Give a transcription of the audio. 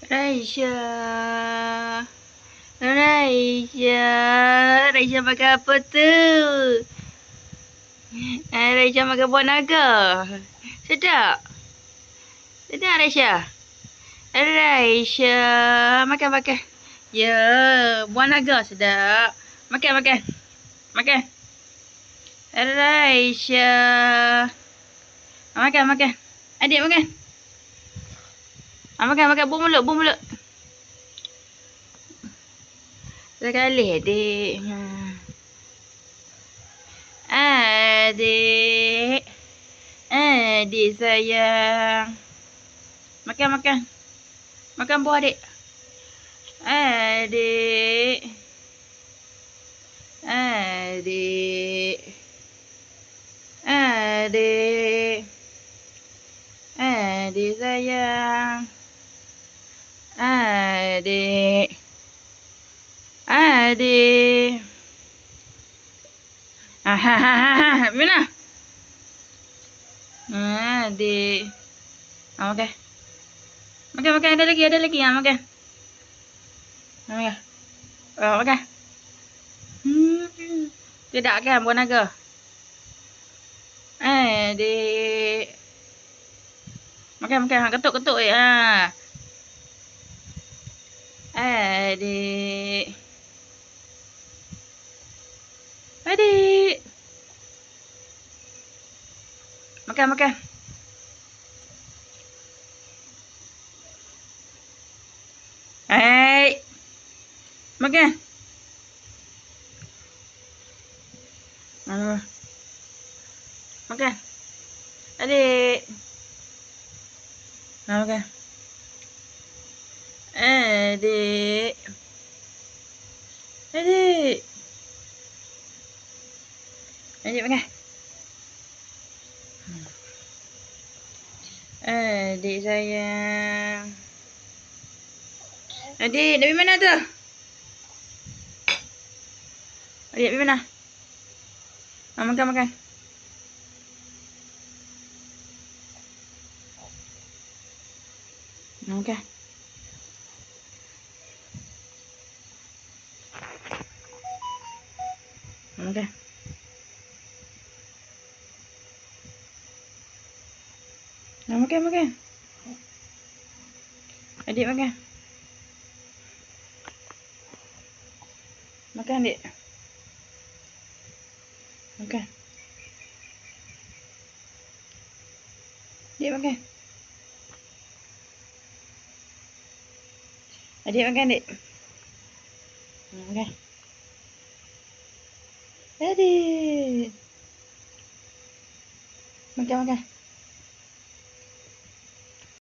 Raisya. Raisya. Raisya makan apa tu? Raisya makan buah naga. Sedap. Sedap Raisya. Raisya. Makan, makan. Ya, buah naga sedap. Makan, makan. Makan. Raisya. Makan, makan. Adik makan. Makan, makan. Buang mulut, buang mulut. Sekali adik. Adik. Adik sayang. Makan, makan. Makan buah adik. Adik. Adik. Adik. Adik sayang. Adik. Adik. Mana? Adik. Makan. Makan, makan. Ada lagi, ada lagi. Makan. Makan. Makan. Tidak kan, buah naga? Adik. Makan, makan. Ketuk-ketuk ya. Adik. Adik. Makan, makan. Hai. Makan. Makan. Adik. Makan. Adik. Adik. Adik makan. Adik sayang. Adik, dari mana tu? Adik, dari mana? Makan, makan. Makan. Makan. Makan, makan. Adik makan. Makan, adik. Makan. Adik makan. Adik makan, adik. Makan. Adik. Makan, makan.